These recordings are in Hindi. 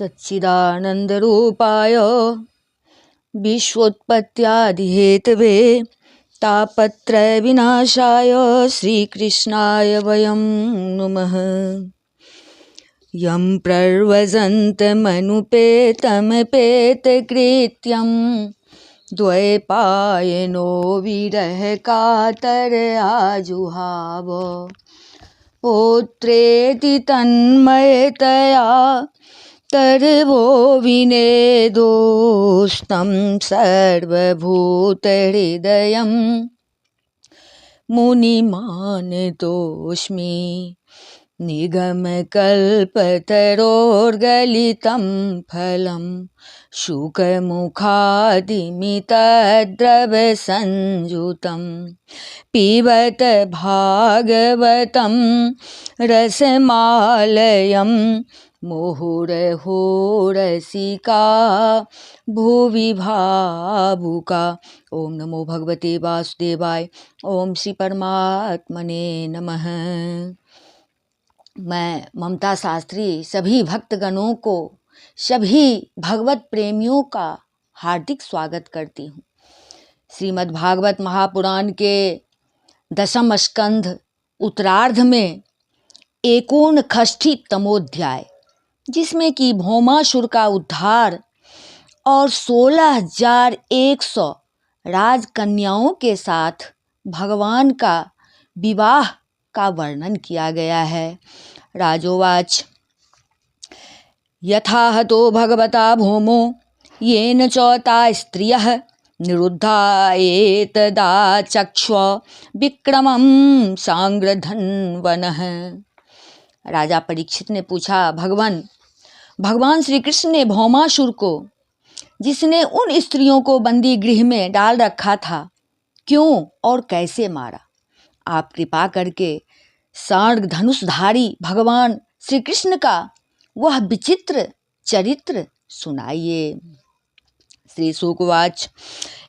सच्चिदानन्दरूपाय विश्वोत्पत्त्यादिहेतवे तापत्रयविनाशाय श्रीकृष्णाय वयं नुमः। यं प्रव्रजन्तमनुपेतमपेतकृत्यं द्वैपायनो विरह कातर आजुहाव। पुत्रेति तन्मयतया तर्वो विनेदोस्तं सर्वभूतहृदयं मुनिमानतोऽस्मि। निगमकल्पतरोर्गलितं फलं शुकमुखादिमितद्रवसंयुतं पिबत भागवतं रसमालयं मुहुरहो रसिका भुवि भावुका। ओम नमो भगवते वासुदेवाय। ओम श्री परमात्मने नमः। मैं ममता शास्त्री सभी भक्तगणों को, सभी भगवत प्रेमियों का हार्दिक स्वागत करती हूँ। श्रीमद् भागवत महापुराण के दशम स्कंध उत्तरार्ध में एकोनषष्ठी तमोध्याय, जिसमें कि भौमासुर का उद्धार और 16,100 राजकन्याओं के साथ भगवान का विवाह का वर्णन किया गया है। राजोवाच यथा हतो भगवता भौमो येन चौता स्त्रियः निरुद्धा एतदा चक्ष्व विक्रमं सांग्रधन्वनः। राजा परीक्षित ने पूछा, भगवान श्री कृष्ण ने भौमासुर को, जिसने उन स्त्रियों को बंदी गृह में डाल रखा था, क्यों और कैसे मारा? आप कृपा करके सार्ग धनुषधारी भगवान श्री कृष्ण का वह विचित्र चरित्र सुनाइए। श्री शुकवाच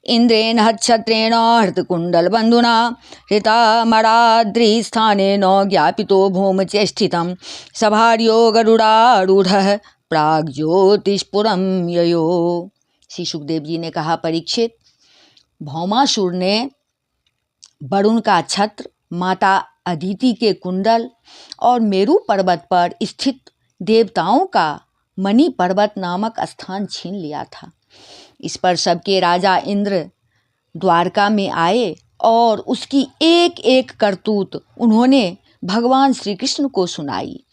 इंद्रेण हक्षत्रेण हृतकुण्डलबन्धुना हृतामराद्रिस्थानेन ज्ञापितो भौमचेष्टितं सभार्यो गरुडारूढ़ः प्राग्ज्योतिष्पुरं ययो। श्री सुखदेव जी ने कहा, परीक्षित, भौमासुर ने वरुण का छत्र, माता अदिति के कुंडल और मेरु पर्वत पर स्थित देवताओं का मणि पर्वत नामक स्थान छीन लिया था। इस पर सबके राजा इंद्र द्वारका में आए और उसकी एक एक करतूत उन्होंने भगवान श्री कृष्ण को सुनाई।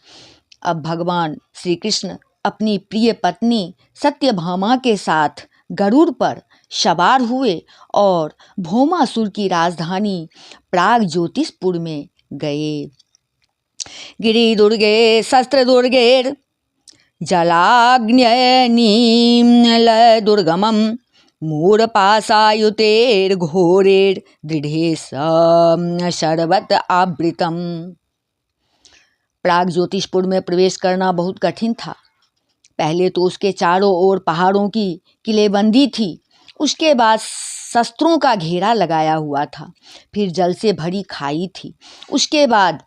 अब भगवान श्री कृष्ण अपनी प्रिय पत्नी सत्यभामा के साथ गरुड़ पर सवार हुए और भौमासुर की राजधानी प्राग ज्योतिषपुर में गए। गिरि दुर्गे शस्त्र दुर्गेर जलाग्न्यनील दुर्गमं मूढ़पाशायुतेर घोरेर दृढ़े शर्वत आवृतम। प्राग ज्योतिषपुर में प्रवेश करना बहुत कठिन था। पहले तो उसके चारों ओर पहाड़ों की किलेबंदी थी, उसके बाद शस्त्रों का घेरा लगाया हुआ था, फिर जल से भरी खाई थी, उसके बाद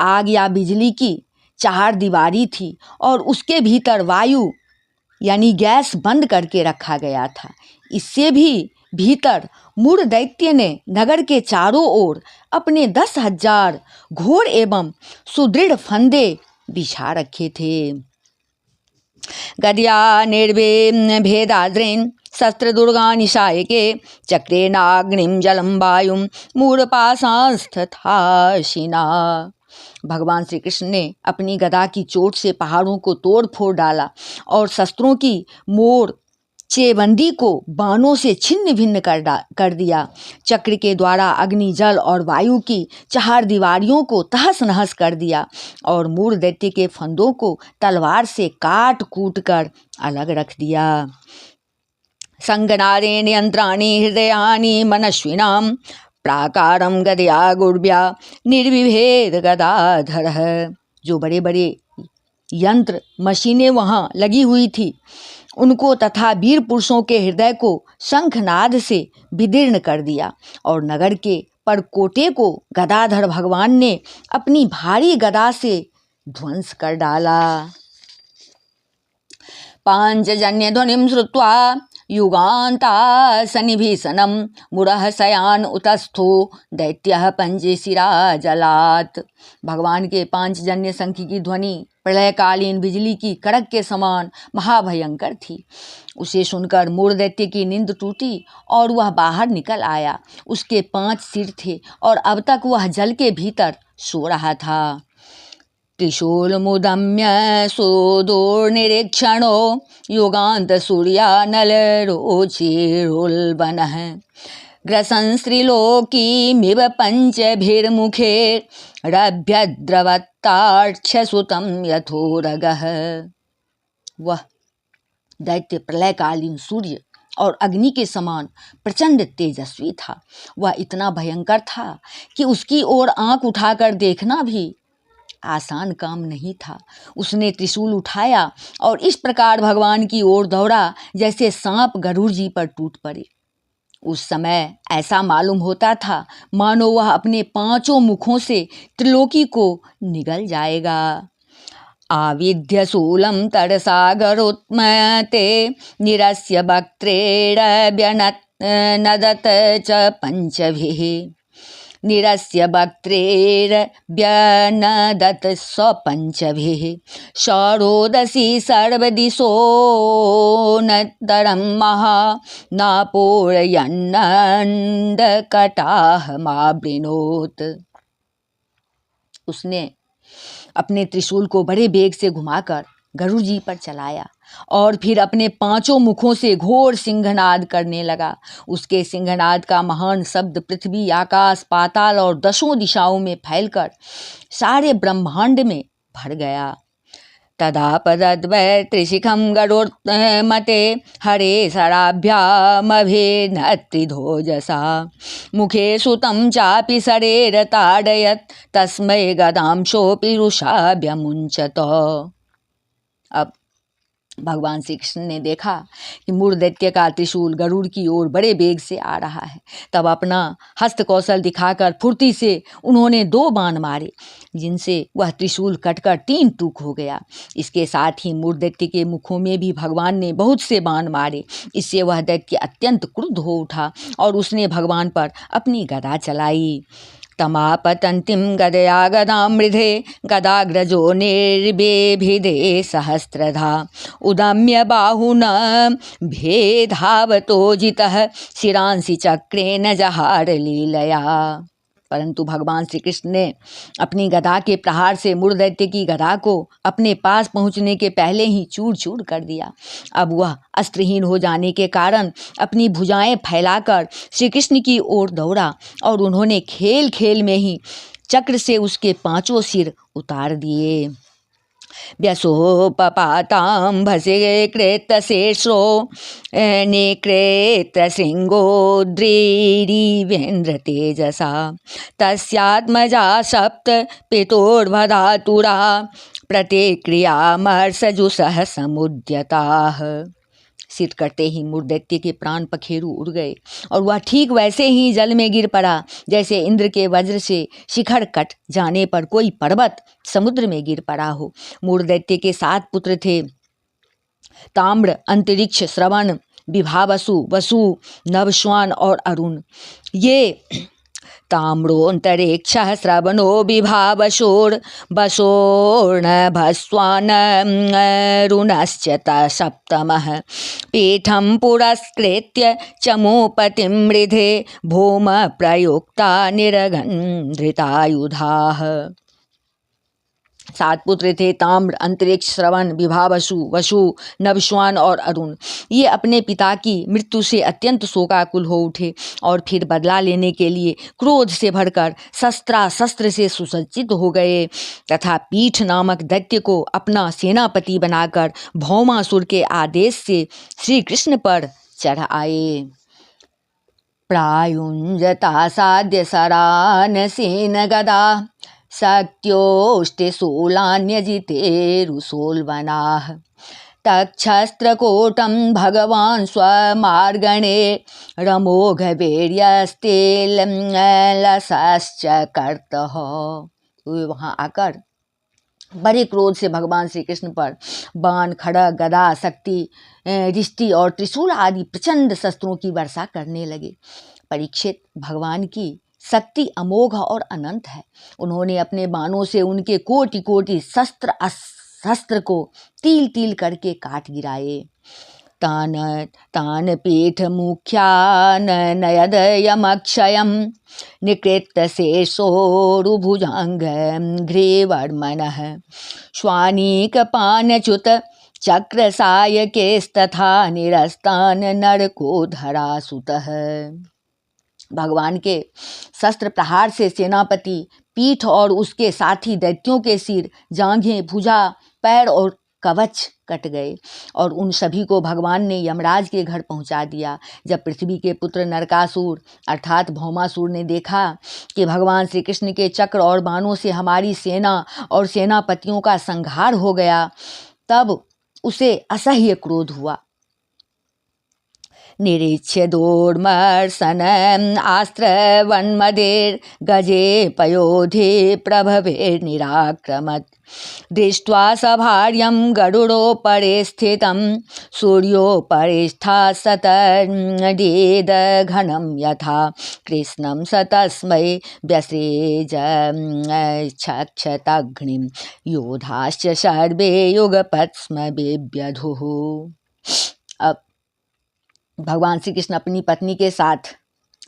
आग या बिजली की चार दीवारी थी और उसके भीतर वायु यानी गैस बंद करके रखा गया था। इससे भी भीतर मूढ़ दैत्य ने नगर के चारों ओर अपने 10,000 घोर एवं सुदृढ़ फंदे बिछा रखे थे। गद्या निर्वे भेदाद्रेन शस्त्र दुर्गा निशायके चक्रेनाग्निम जलम वायुम मूढ़पाशांस्तथाशिना। भगवान श्री कृष्ण ने अपनी गदा की चोट से पहाड़ों को तोड़ फोड़ डाला और शस्त्रों की मोर चेबंदी को बाणों से छिन्न भिन्न कर दिया। चक्र के द्वारा अग्नि, जल और वायु की चार दीवारियों को तहस नहस कर दिया और मूढ़ दैत्य के फंदों को तलवार से काट कूट कर अलग रख दिया। संगनारेण यंत्राणि हृदयानि मनस्विनां प्राकारं गदया गुर्व्या निर्विभेद गदाधरः। जो बड़े बड़े यंत्र मशीनें वहाँ लगी हुई थी, उनको तथा वीर पुरुषों के हृदय को शंखनाद से विदीर्ण कर दिया और नगर के परकोटे को गदाधर भगवान ने अपनी भारी गदा से ध्वंस कर डाला। पाञ्चजन्य ध्वनिं श्रुत्वा युगान्तासनिभीषणं मुरः शयान उतस्थो दैत्यः पंचशिरा जलात्। भगवान के पांचजन्य शंख की ध्वनि प्रलयकालीन बिजली की कड़क के समान महाभयंकर थी। उसे सुनकर मूढ़ दैत्य की नींद टूटी और वह बाहर निकल आया। उसके 5 सिर थे और अब तक वह जल के भीतर सो रहा था। त्रिशूलमुदम्य सुदूरनिरीक्षणो युगान्तसूर्यानलरोचिरुल्बणः ग्रसंस्त्रिलोकीमिव पञ्चभिर्मुखैरभ्यद्रवत्तार्क्ष्यसुतं यथोरगः। वह दैत्य प्रलयकालीन सूर्य और अग्नि के समान प्रचंड तेजस्वी था। वह इतना भयंकर था कि उसकी ओर आंख उठाकर देखना भी आसान काम नहीं था। उसने त्रिशूल उठाया और इस प्रकार भगवान की ओर दौड़ा जैसे सांप गरुड़ जी पर टूट पड़े। उस समय ऐसा मालूम होता था मानो वह अपने 5 मुखों से त्रिलोकी को निगल जाएगा। आविध्य शूलं तरसागरोत्मते निरस्य वक्त्रेरव्यनदत च पंचभिः निरस्य वक्त्रेरव्यनदत स्वपंचभिः षोडशी सर्वदिशोऽनन्तरं महानापोरयन्नन्दकटाहमावृणोत्। उसने अपने त्रिशूल को बड़े वेग से घुमाकर गरुड़ जी पर चलाया और फिर अपने 5 मुखों से घोर सिंहनाद करने लगा। उसके सिंहनाद का महान शब्द पृथ्वी, आकाश, पाताल और 10 दिशाओं में फैलकर सारे ब्रह्मांड में भर गया। तदापदद्वै त्रिशिखं गरुड़मते हरे शराभ्यामभिनत्रिधोजसा मुखे सुतं चापि शरेरताडयत् तस्मै गदांशोऽपि रुषाभ्यमुञ्चत। अब भगवान श्री कृष्ण ने देखा कि मूढ़ दैत्य का त्रिशूल गरुड़ की ओर बड़े वेग से आ रहा है। तब अपना हस्त कौशल दिखाकर फुर्ती से उन्होंने 2 बाण मारे जिनसे वह त्रिशूल कटकर 3 टुक हो गया। इसके साथ ही मूढ़ दैत्य के मुखों में भी भगवान ने बहुत से बाण मारे। इससे वह दैत्य अत्यंत क्रुद्ध हो उठा और उसने भगवान पर अपनी गदा चलाई। तमापतन्तीं गदया गदामृधे गदाग्रजो निर्बेभिदे सहस्रधा उदम्य बाहुना भेधावतो जितः शिरांसि चक्रेण जहार लीलया। परंतु भगवान श्री कृष्ण ने अपनी गदा के प्रहार से मूढ़ दैत्य की गदा को अपने पास पहुंचने के पहले ही चूर चूर कर दिया। अब वह अस्त्रहीन हो जाने के कारण अपनी भुजाएं फैलाकर श्री कृष्ण की ओर दौड़ा और उन्होंने खेल खेल में ही चक्र से उसके 5 सिर उतार दिए। व्यसोपपाताम्भसे कृतशेषो निकृतशृङ्गोद्रीरिवेन्द्र तेजसा तस्यात्मजा 7 पितुर्वधातुरा प्रतिक्रियामर्षजुषः समुद्यताः। सिर करते ही मूढ़ दैत्य के प्राण पखेरु उड़ गए और वह ठीक वैसे ही जल में गिर पड़ा जैसे इंद्र के वज्र से शिखर कट जाने पर कोई पर्वत समुद्र में गिर पड़ा हो। मूढ़ दैत्य के 7 पुत्र थे, ताम्र, अंतरिक्ष, श्रवण, विभावसु, वसु, नभश्वान और अरुण। ये ताम्रोऽन्तरिक्षः श्रवणो विभावशोर्भसोर्नभस्वानरुणश्च सप्तमः पीठं पुरस्कृत्य चमूपतिं मृधे भूम प्रयुक्ता निरगन्धृतायुधाः। 7 पुत्र थे, ताम्र, अंतरिक्ष, श्रवण, विभावसु, वसु, नभश्वान और अरुण। ये अपने पिता की मृत्यु से अत्यंत शोकाकुल हो उठे और फिर बदला लेने के लिए क्रोध से भरकर शस्त्र से सुसज्जित हो गए तथा पीठ नामक दैत्य को अपना सेनापति बनाकर भौमासुर के आदेश से श्री कृष्ण पर चढ़ आए। प्रायुञ्जता साध्य सरानसेन गदा शक्त्योष्टे शूलान्यजितेरुशोल्बनाः तच्छस्त्रकोटं भगवान् स्वमार्गणे रमोघवीर्यस्ते लसश्च कर्तः। वहाँ आकर बड़े क्रोध से भगवान श्री कृष्ण पर बाण, खड़ग, गदा, शक्ति, रिष्टि और त्रिशूल आदि प्रचंड शस्त्रों की वर्षा करने लगे। परीक्षित, भगवान की शक्ति अमोघ और अनंत है। उन्होंने अपने बाणों से उनके कोटि कोटि शस्त्र को तिल तिल करके काट गिराए। तान तान पीठ मुख्यान नयदयमक्षयं निकृत्य शेषोरुभुजांग ग्रीवर्मणः श्वानीकपानच्युत चक्रसायकेस्तथा निरस्तान नरकोधरासुतः। भगवान के शस्त्र प्रहार से सेनापति, पीठ और उसके साथी दैत्यों के सिर, जांघें, भुजा, पैर और कवच कट गए और उन सभी को भगवान ने यमराज के घर पहुंचा दिया। जब पृथ्वी के पुत्र नरकासुर अर्थात भौमासुर ने देखा कि भगवान श्री कृष्ण के चक्र और बाणों से हमारी सेना और सेनापतियों का संहार हो गया, तब उसे असह्य क्रोध हुआ। निरीक्ष्य दूर्मर्शन आस्त्रवन्मदेर गजे पयोधे प्रभवे निराक्रमत् दृष्ट्वा सभार्यं गरुडोपरे स्थितं सूर्योपरिष्ठा सतर्देद घनं यथा कृष्णं स तस्मै व्यसृज क्षक्षतग्निं योधाश्च सर्वे युगपत् स्म बिभ्यधुः। अब भगवान श्री कृष्ण अपनी पत्नी के साथ,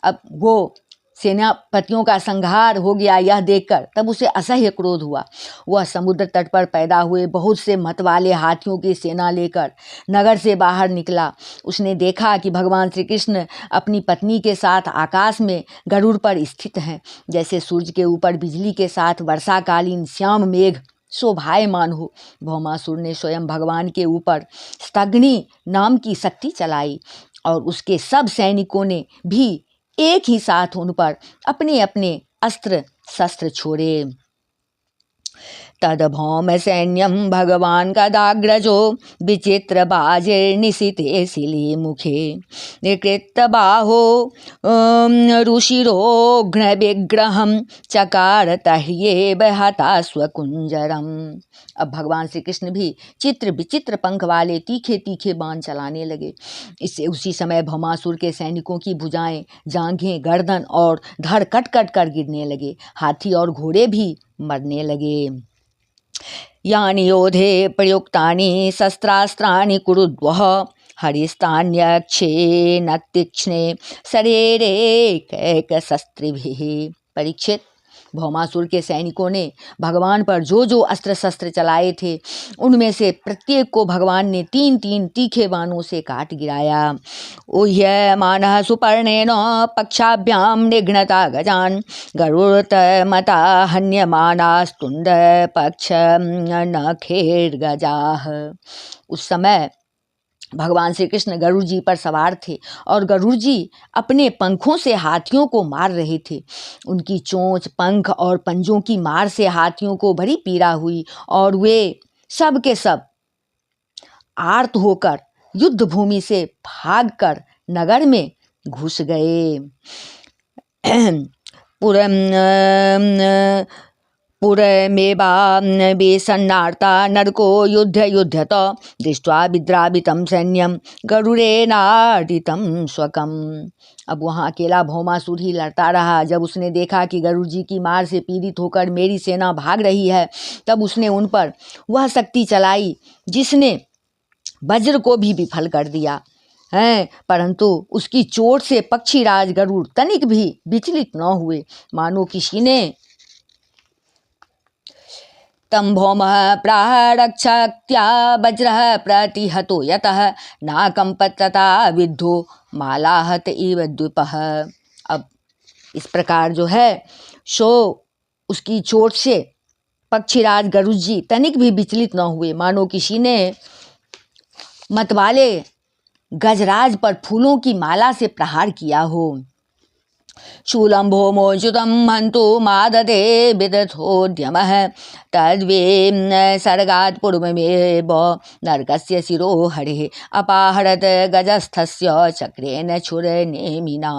अब वो सेनापतियों का संहार हो गया यह देखकर तब उसे असह्य क्रोध हुआ। वह समुद्र तट पर पैदा हुए बहुत से मतवाले हाथियों की सेना लेकर नगर से बाहर निकला। उसने देखा कि भगवान श्री कृष्ण अपनी पत्नी के साथ आकाश में गरुड़ पर स्थित हैं, जैसे सूर्य के ऊपर बिजली के साथ वर्षाकालीन श्याम मेघ शोभायमान हो। भौमासुर ने स्वयं भगवान के ऊपर स्तग्नि नाम की शक्ति चलाई और उसके सब सैनिकों ने भी एक ही साथ उन पर अपने अपने अस्त्र शस्त्र छोड़े। तद भौम सैन्यम भगवान गदाग्रजो विचित्र बाजिर्निशिते शिली मुखे निकृत बाहो ऋषिरोघ्न विग्रहम चकार तह्ये बहता स्वकुंजरम। अब भगवान श्री कृष्ण भी चित्र विचित्र पंख वाले तीखे तीखे बाण चलाने लगे। इससे उसी समय भौमासुर के सैनिकों की भुजाएं, जांघें, गर्दन और धड़ कट कट कर गिरने लगे। हाथी और घोड़े भी मरने लगे। यानि योधे प्रयुक्तानि शस्त्रास्त्राणि कुरुद्वः हरिस्तान्यक्षे तीक्ष्णे शरीरे कैकशस्त्रिभिः। परीक्षित, भौमासुर के सैनिकों ने भगवान पर जो जो अस्त्र शस्त्र चलाए थे उनमें से प्रत्येक को भगवान ने 3-3 तीखे बाणों से काट गिराया। ऊह्यमानः सुपर्णेन पक्षाभ्यां निघ्नता गजान गरुड़तमता हन्यमानास्तुंड पक्ष नखेर्गजाः। उस समय भगवान श्री कृष्ण गरुड़ जी पर सवार थे और गरुड़ जी अपने पंखों से हाथियों को मार रहे थे। उनकी चोंच, पंख और पंजों की मार से हाथियों को बड़ी पीड़ा हुई और वे सब के सब आर्त होकर युद्ध भूमि से भागकर नगर में घुस गए। पुरमेवा बेसन्नार्ता नरको युद्ध युध्यत दृष्ट्वा विद्रावितं सैन्यं गरुड़ेनार्दितं स्वकम्। अब वहाँ अकेला भौमासुर ही लड़ता रहा। जब उसने देखा कि गरुड़ जी की मार से पीड़ित होकर मेरी सेना भाग रही है, तब उसने उन पर वह शक्ति चलाई जिसने वज्र को भी विफल कर दिया है, परंतु उसकी चोट से पक्षीराज गरुड़ तनिक भी विचलित न हुए, मानो किसी ने तम भौमः प्रारक्षत्या वज्रः प्रतिहतो यतः नाकंपतता विद्धो मालाहत इव द्विपः। अब इस प्रकार जो है सो उसकी चोट से पक्षीराज गरुड़ जी तनिक भी विचलित न हुए, मानो किसी ने मतवाले गजराज पर फूलों की माला से प्रहार किया हो। शूलं भौमोच्युतं हन्तु माददे विदथोद्यमः तद्वे सर्गात् पूर्वमेव नरकस्य शिरो हरिः अपाहरत गजस्थस्य चक्रेण छुरनेमिना।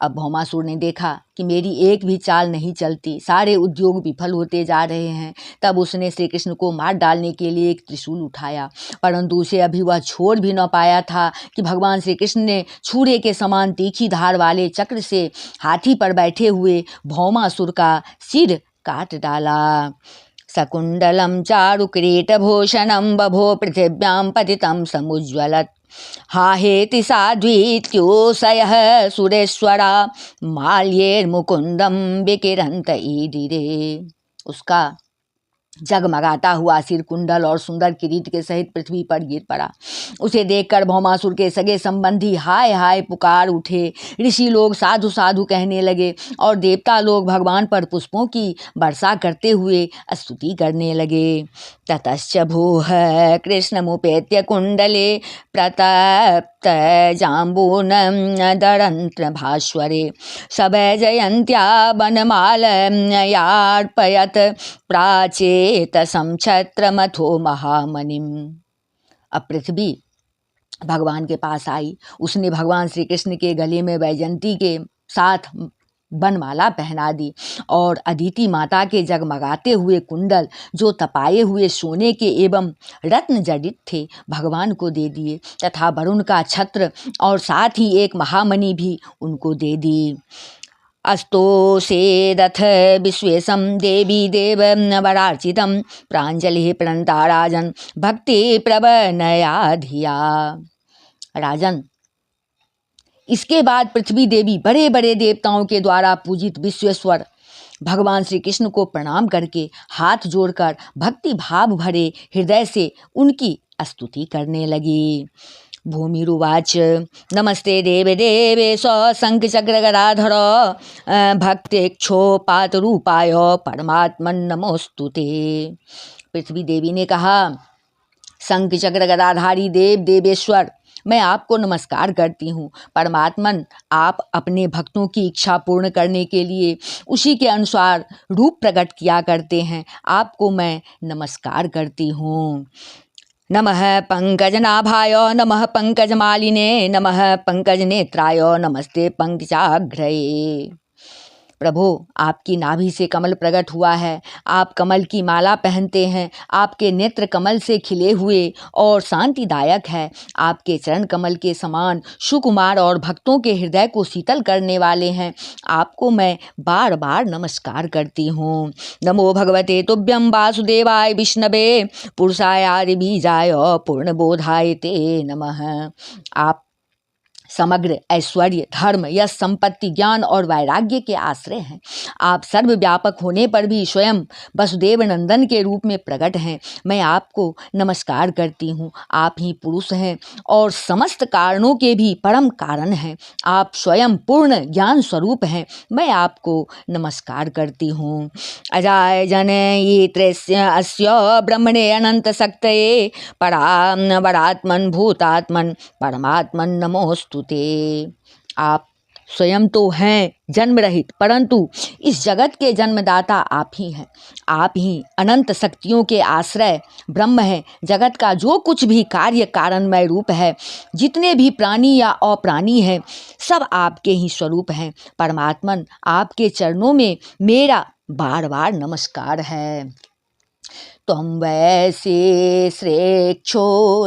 अब भौमासुर ने देखा कि मेरी एक भी चाल नहीं चलती, सारे उद्योग विफल होते जा रहे हैं। तब उसने श्री कृष्ण को मार डालने के लिए एक त्रिशूल उठाया, परंतु उसे अभी वह छोड़ भी न पाया था कि भगवान श्री कृष्ण ने छुरे के समान तीखी धार वाले चक्र से हाथी पर बैठे हुए भौमासुर का सिर काट डाला। सकुंडलम चारुकिरीटभूषणं बभो पृथिव्यां पतितं समुज्ज्वलत्। हाहेति साध्वीत्योषयः सुरेश्वरा माल्येर्मुकुन्दं विकिरन्त ईडिरे। उसका जगमगाता हुआ सिर कुंडल और सुंदर किरीट के सहित पृथ्वी पर गिर पड़ा। उसे देखकर भौमासुर के सगे संबंधी हाय हाय पुकार उठे। ऋषि लोग साधु साधु कहने लगे और देवता लोग भगवान पर पुष्पों की वर्षा करते हुए स्तुति करने लगे। ततश्च भूः कृष्णमुपेत्य कुंडले प्रतप्त जाम्बूनदरन्त्र भास्वरे सवैजयन्त्या वनमालयार्पयत् प्राचेतसं छत्रमथो महामनिम्। अब पृथ्वी भगवान के पास आई। उसने भगवान श्री कृष्ण के गले में वैजयंती के साथ बनमाला पहना दी और अदिति माता के जगमगाते हुए कुंडल जो तपाए हुए सोने के एवं रत्न जडित थे भगवान को दे दिए तथा वरुण का छत्र और साथ ही एक महामणि भी उनको दे दी। अस्तोषेदथ विश्वेशं देवी देव वरार्चितं प्राञ्जलिः प्रणता राजन भक्ति प्रवनया धिया। राजन, इसके बाद पृथ्वी देवी बड़े बड़े देवताओं के द्वारा पूजित विश्वेश्वर भगवान श्री कृष्ण को प्रणाम करके हाथ जोड़कर भक्ति भाव भरे हृदय से उनकी स्तुति करने लगी। भूमिरुवाच नमस्ते देवे देवे शंखचक्रगदाधर भक्तेक्षोपातरूपाय परमात्मन् नमोस्तुते। पृथ्वी देवी ने कहा, शंखचक्र गदाधारी देव देवेश्वर, मैं आपको नमस्कार करती हूँ। परमात्मन, आप अपने भक्तों की इच्छा पूर्ण करने के लिए उसी के अनुसार रूप प्रकट किया करते हैं। आपको मैं नमस्कार करती हूँ। नमः पंकजनाभाय नमः पंकजमालिने नमः पंकजनेत्राय नमस्ते पंकजाग्रये। प्रभु, आपकी नाभि से कमल प्रकट हुआ है। आप कमल की माला पहनते हैं। आपके नेत्र कमल से खिले हुए और शांतिदायक है। आपके चरण कमल के समान सुकुमार और भक्तों के हृदय को शीतल करने वाले हैं। आपको मैं बार बार नमस्कार करती हूँ। नमो भगवते तुभ्यं वासुदेवाय विष्णवे पुरुषाय बीजाय पूर्णबोधाय ते नमः। आप समग्र ऐश्वर्य, धर्म, यश, संपत्ति, ज्ञान और वैराग्य के आश्रय हैं। आप सर्वव्यापक होने पर भी स्वयं वसुदेव नंदन के रूप में प्रकट हैं। मैं आपको नमस्कार करती हूँ। आप ही पुरुष हैं और समस्त कारणों के भी परम कारण हैं। आप स्वयं पूर्ण ज्ञान स्वरूप हैं। मैं आपको नमस्कार करती हूँ। अजाय जनयित्रस्य अस्य ब्रह्मणे अनंत शक्तये परात्मन भूतात्मन परमात्मन नमोस्तुते। आप स्वयं तो हैं जन्म रहित, परंतु इस जगत के जन्मदाता आप ही हैं। आप ही अनंत शक्तियों के आश्रय ब्रह्म हैं। जगत का जो कुछ भी कार्य कारणमय रूप है, जितने भी प्राणी या अप्राणी हैं, सब आपके ही स्वरूप हैं। परमात्मन, आपके चरणों में मेरा बार बार नमस्कार है। त्वं वैसे श्रेक्षो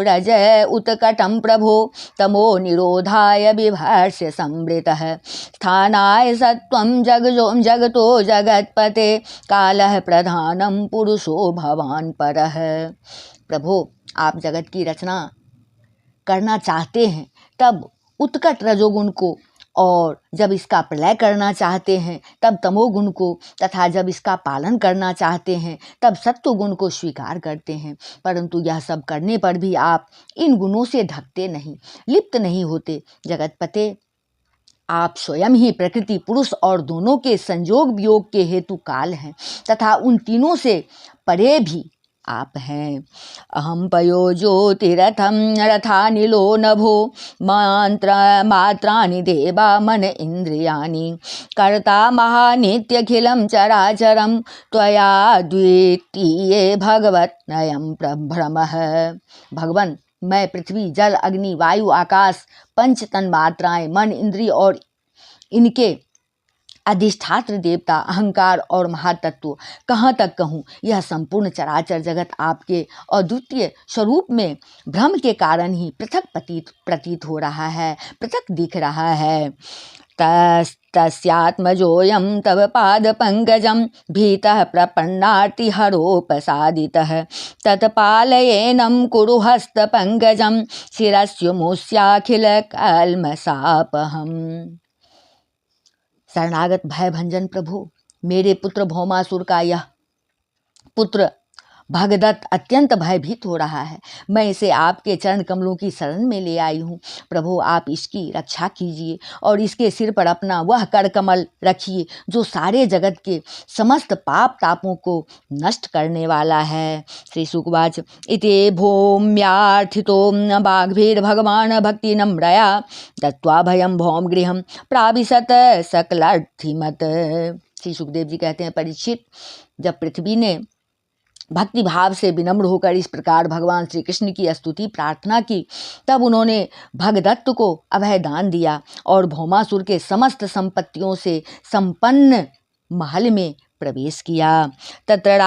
रज उत्कटं प्रभो तमो निरोधाय बिभर्ष्य संवृतः स्थानाय सत्वं जगतो जगत्पते कालः प्रधानं पुरुषो भवान् परः। प्रभो, आप जगत की रचना करना चाहते हैं तब उत्कट रजोगुण को, और जब इसका प्रलय करना चाहते हैं तब तमोगुण को, तथा जब इसका पालन करना चाहते हैं तब सत्वगुण को स्वीकार करते हैं। परंतु यह सब करने पर भी आप इन गुणों से ढकते नहीं, लिप्त नहीं होते। जगतपते, आप स्वयं ही प्रकृति, पुरुष और दोनों के संयोग वियोग के हेतु काल हैं तथा उन तीनों से परे भी आप हैं। अहम पयो ज्योतिरथम रथानिलो नभो मात्राणि देवा मन इंद्रियाणि कर्ता महानित्यखिलं चराचरं त्वया द्वितीये भगवत नयं प्रभ्रमः। भगवन, मैं पृथ्वी, जल, अग्नि, वायु, आकाश, पंच तन्मात्राएं, मन, इंद्रिय और इनके अधिष्ठात्र देवता, अहंकार और महातत्व, कहाँ तक कहूँ, यह संपूर्ण चराचर जगत आपके अद्वितीय स्वरूप में भ्रम के कारण ही पृथक प्रतीत हो रहा है, पृथक दिख रहा है। तस्यात्मजोऽयं तव पादपङ्कजं भीतः प्रपन्नार्तिहरोपसादितः तत्पालयेनं कुरु हस्तपङ्कजं शिरस्योमुष्याखिलकल्मषापहम्। शरणागत भय भंजन प्रभु, मेरे पुत्र भौमासुर का यह पुत्र भगदत्त अत्यंत भयभीत हो रहा है। मैं इसे आपके चरण कमलों की शरण में ले आई हूँ। प्रभु, आप इसकी रक्षा कीजिए और इसके सिर पर अपना वह कर कमल रखिए जो सारे जगत के समस्त पाप तापों को नष्ट करने वाला है। श्री शुकवाच इति भूम्यार्थितो बाघभीर भगवान भक्ति नम्रया दत्वा भयम भौम गृहम प्राविशत सकलार्थिमत। श्री सुखदेव जी कहते हैं, परीक्षित, जब पृथ्वी ने भक्ति भाव से विनम्र होकर इस प्रकार भगवान श्री कृष्ण की स्तुति प्रार्थना की, तब उन्होंने भगदत्त को अभय दान दिया और भौमासुर के समस्त संपत्तियों से संपन्न महल में प्रवेश किया। तत्र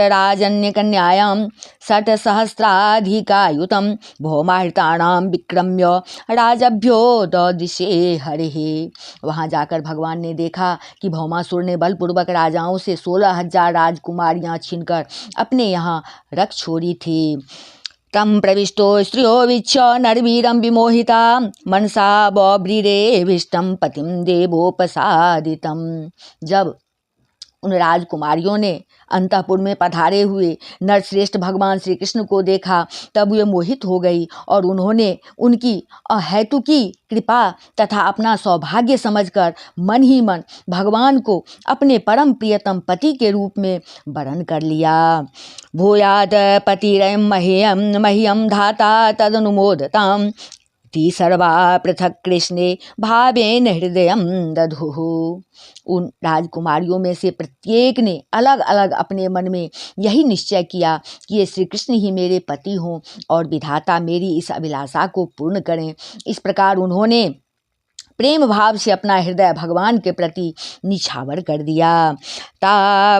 राजन्यकन्यायां षट्सहस्राधिकायुतं भौमाहृताणां विक्रम्य राजभ्यो ददिशे हरिः। वहाँ जाकर भगवान ने देखा कि भौमासुर ने बलपूर्वक राजाओं से 16,000 राजकुमारियाँ छीनकर अपने यहाँ रख छोड़ी थी। तम प्रविष्टो स्त्रियो वीक्ष्य नरवीरं विमोहिता मनसा बब्रिरेभिष्टं पतिं देवोपसादितं। जब उन राजकुमारियों ने अंतःपुर में पधारे हुए नरश्रेष्ठ भगवान श्री कृष्ण को देखा, तब वे मोहित हो गई और उन्होंने उनकी अहेतुकी कृपा तथा अपना सौभाग्य समझकर मन ही मन भगवान को अपने परम प्रियतम पति के रूप में वरण कर लिया। भूयाद पतिरयं मह्यं धाता तदनुमोदताम् ती सर्वा पृथक कृष्णे भावेन हृदयं दधुः। उन राजकुमारियों में से प्रत्येक ने अलग अलग अपने मन में यही निश्चय किया कि ये श्री कृष्ण ही मेरे पति हों और विधाता मेरी इस अभिलाषा को पूर्ण करें। इस प्रकार उन्होंने प्रेम भाव से अपना हृदय भगवान के प्रति निछावर कर दिया। ताह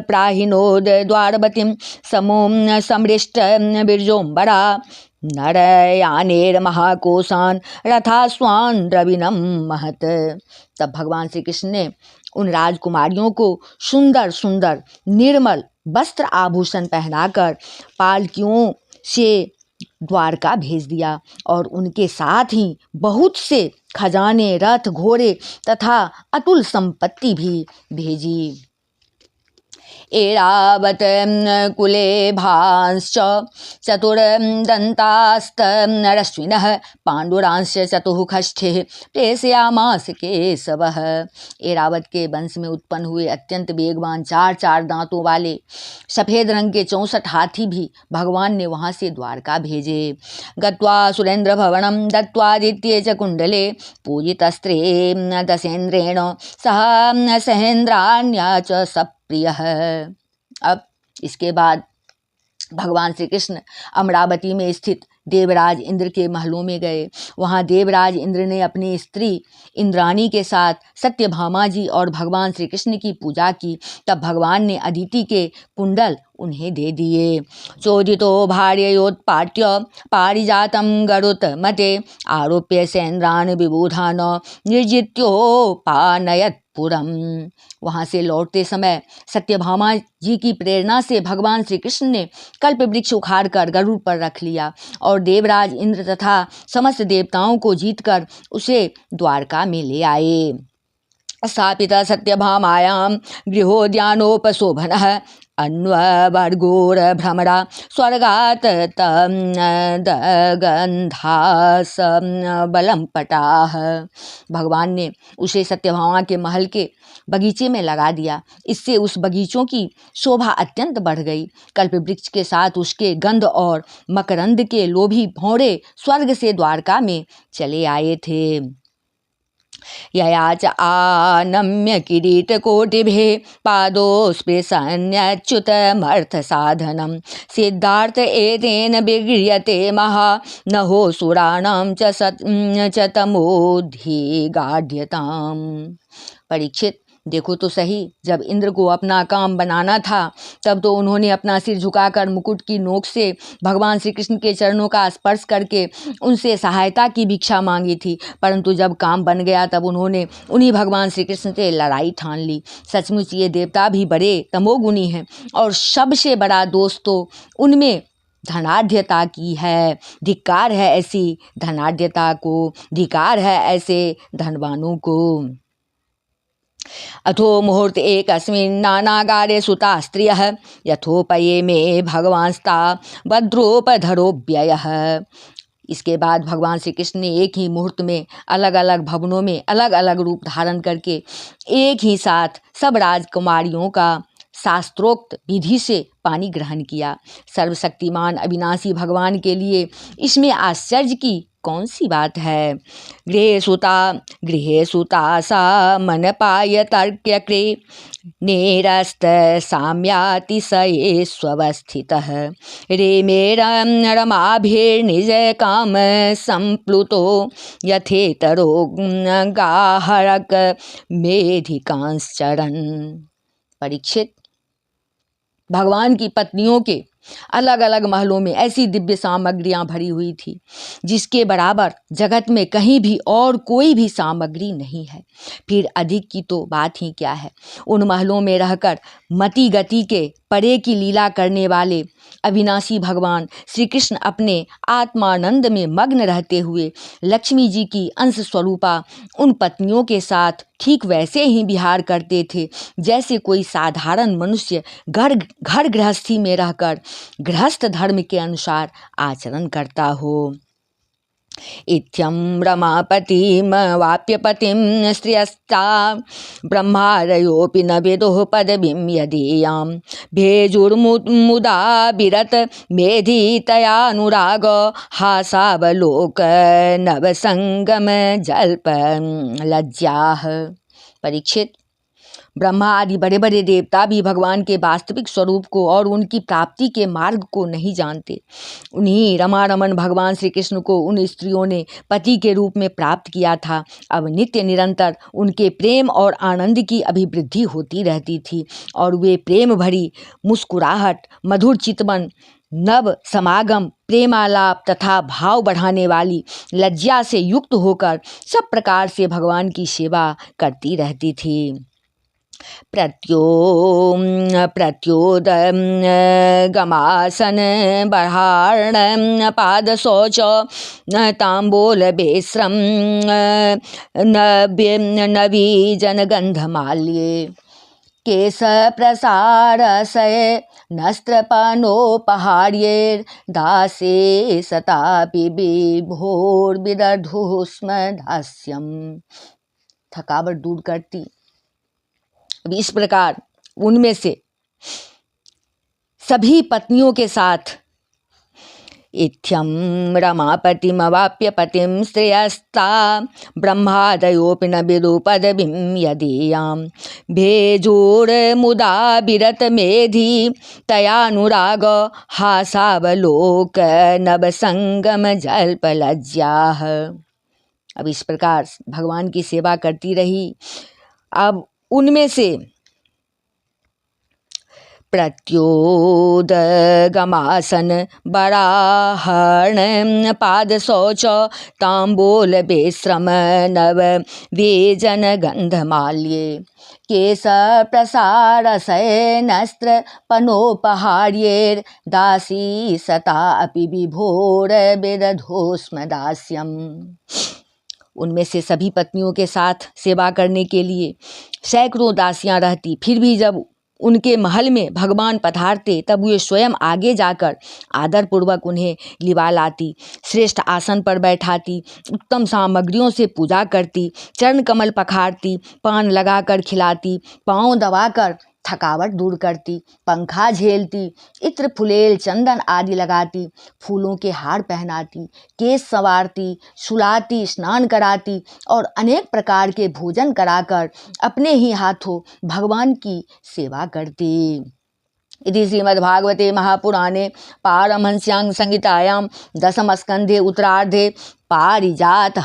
प्राहिनोद द्वारवतीं समूं समृष्ट बिरजोम्बरा नरयानेर महाकोशान रथास्वान द्रविणम महत। तब भगवान श्री कृष्ण ने उन राजकुमारियों को सुंदर सुंदर निर्मल वस्त्र आभूषण पहनाकर पालकियों से द्वारका भेज दिया और उनके साथ ही बहुत से खजाने, रथ, घोड़े तथा अतुल संपत्ति भी भेजी। एरावत कुले भांश्च चतुर्दन्तास्तरश्विनः पाण्डुरांश्च चतुःखष्ठे प्रेषयामास केशवः। एरावत के वंश में उत्पन्न हुए अत्यंत वेगवान 4 दांतों वाले सफ़ेद रंग के 64 हाथी भी भगवान ने वहाँ से द्वारका भेजे। गत्वा सुरेंद्र भवनम दत्वादित्ये च कुंडले पूजितस्त्रे दशेन्द्रेण सह सहेन्द्राण्या च सप्रिय। अब इसके बाद भगवान श्री कृष्ण अमरावती में स्थित देवराज इंद्र के महलों में गए। वहाँ देवराज इंद्र ने अपनी स्त्री इंद्राणी के साथ सत्यभामा जी और भगवान श्री कृष्ण की पूजा की। तब भगवान ने अदिति के कुंडल उन्हें दे दिए। चोदितो भार्ययोत्पाट्य पारिजातं गरुत मते आरोप्य सेन्द्रान विबुधान निर्जित्योपानयत पुरम। वहाँ से लौटते समय सत्यभामा जी की प्रेरणा से भगवान श्री कृष्ण ने कल्प वृक्ष उखाड़ कर गरुड़ पर रख लिया और देवराज इंद्र तथा समस्त देवताओं को जीतकर उसे द्वारका में ले आए। स्थापिता सत्यभामायां गृहोद्यानोपशोभनः अन्ववर्गोर भ्रमरा स्वर्गात् तमगंधास बलम पटाह। भगवान ने उसे सत्यभामा के महल के बगीचे में लगा दिया। इससे उस बगीचों की शोभा अत्यंत बढ़ गई। कल्प वृक्ष के साथ उसके गंध और मकरंद के लोभी भौरे स्वर्ग से द्वारका में चले आए थे। यया च आनम्य किरीटकोटिभिः पादोस्पृशन्यच्युतमर्थसाधनं सिद्धार्थ एतेन विगृह्यते महानहोऽसुराणां च तमोधिगाढ्यताम्। परीक्षित, देखो तो सही, जब इंद्र को अपना काम बनाना था तब तो उन्होंने अपना सिर झुकाकर मुकुट की नोक से भगवान श्री कृष्ण के चरणों का स्पर्श करके उनसे सहायता की भिक्षा मांगी थी, परंतु जब काम बन गया तब उन्होंने उन्हीं भगवान श्री कृष्ण से लड़ाई ठान ली। सचमुच ये देवता भी बड़े तमोगुणी हैं और सबसे बड़ा दोष तो उनमें धनाढ्यता की है। धिक्कार है ऐसी धनाढ्यता को, धिक्कार है ऐसे धनवानों को। अथो मुहूर्त एकस्मिन् नानागारे सुता स्त्रियः यथोपये में भगवांस्ता भद्रोपधरोऽव्ययः। इसके बाद भगवान श्री कृष्ण ने एक ही मुहूर्त में अलग अलग भवनों में अलग अलग रूप धारण करके एक ही साथ सब राजकुमारियों का शास्त्रोक्त विधि से पानी ग्रहण किया। सर्वशक्तिमान अविनाशी भगवान के लिए इसमें आश्चर्य की कौन सी बात है। गृहे सुता सा मनपाय तर्क्यक्रे नेरस्त साम्यातिशये स्वस्थितः रेमे रमाभिर्निज काम संप्लुतो यथेतरो गाहरक मेधिकांश्चरन्। परीक्षित, भगवान की पत्नियों के अलग अलग महलों में ऐसी दिव्य सामग्रियां भरी हुई थी जिसके बराबर जगत में कहीं भी और कोई भी सामग्री नहीं है। फिर अधिक की तो बात ही क्या है। उन महलों में रहकर मति गति के परे की लीला करने वाले अविनाशी भगवान श्री कृष्ण अपने आत्मानंद में मग्न रहते हुए लक्ष्मी जी की अंश स्वरूपा उन पत्नियों के साथ ठीक वैसे ही विहार करते थे जैसे कोई साधारण मनुष्य घर गृहस्थी में रहकर गृहस्थ धर्म के अनुसार आचरण करता हो। इत्यं रमापतिं वाप्यपतिं स्त्रियस्ता ब्रह्मादयोऽपि न विदुः पदवीं यदीयां भेजुर्मुदा विरत मेधितयानुराग हासावलोक नवसंगम जल्प लज्जाः। परीक्षित, ब्रह्मा आदि बड़े बड़े देवता भी भगवान के वास्तविक स्वरूप को और उनकी प्राप्ति के मार्ग को नहीं जानते। उन्हीं रमारमण भगवान श्री कृष्ण को उन स्त्रियों ने पति के रूप में प्राप्त किया था। अब नित्य निरंतर उनके प्रेम और आनंद की अभिवृद्धि होती रहती थी और वे प्रेम भरी मुस्कुराहट, मधुर चितवन, नव समागम, प्रेमालाप तथा भाव बढ़ाने वाली लज्जा से युक्त होकर सब प्रकार से भगवान की सेवा करती रहती थी। प्रत्योदगमासन बर्हाण पाद शौच तांबूल बेस्रम नवीजन गंधमाल्ये केश प्रसारसय नस्त्रपनोपहार्ये दासे सतापि विभोर्विदधुस्म दास्यम। थकावट दूर करती। इस प्रकार उनमें से सभी पत्नियों के साथ इत्थं रमापतिमवाप्य पतिं श्रेयस्ता ब्रह्मादयोऽपि न विदुः पदवीं यदीयां भेजोर्मुदा विरत मेधि तयानुराग हासावलोक नवसंगम जल्पलज्जाः। अब इस प्रकार भगवान की सेवा करती रही। अब उनमें से प्रत्योदगमासन बराहण पाद शौच तांबूल बेश्रम नव वेजन गंधमाल्ये केश प्रसारसय नस्त्र पनोपहार्ये दासी सता अपि विभोर विदधोस्म दास्यम। उनमें से सभी पत्नियों के साथ सेवा करने के लिए सैकड़ों दासियां रहती। फिर भी जब उनके महल में भगवान पधारते तब वे स्वयं आगे जाकर आदरपूर्वक उन्हें लिवा लाती, श्रेष्ठ आसन पर बैठाती, उत्तम सामग्रियों से पूजा करती, चरण कमल पखारती, पान लगाकर खिलाती, पाँव दबाकर थकावट दूर करती, पंखा झेलती, इत्र फुलेल चंदन आदि लगाती, फूलों के हार पहनाती, केस संवारती, सुलाती, स्नान कराती और अनेक प्रकार के भोजन कराकर अपने ही हाथों भगवान की सेवा करती। इति श्रीमद्भागवते महापुराणे पारमहंस्यां संहितायां दशमस्कन्धे उत्तरार्धे पारिजात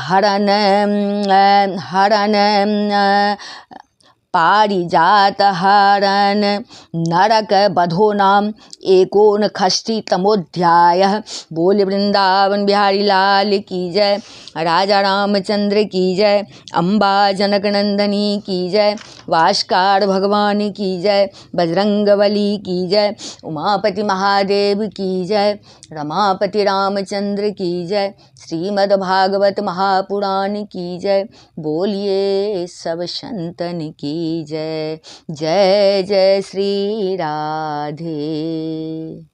हरण नरक बधो नाम एकोनषष्टितमोऽध्यायः। बोल वृंदावन बिहारी लाल की जय, राजा रामचंद्र की जय, अम्बा जनक नंदनी की जय, वाष्कार भगवान की जय, बजरंगबली की जय, उमापति महादेव की जय, रमापति रामचंद्र की जय, श्रीमद्भागवत महापुराण की जय। बोलिए सब संतन की जय। जय जय श्री राधे।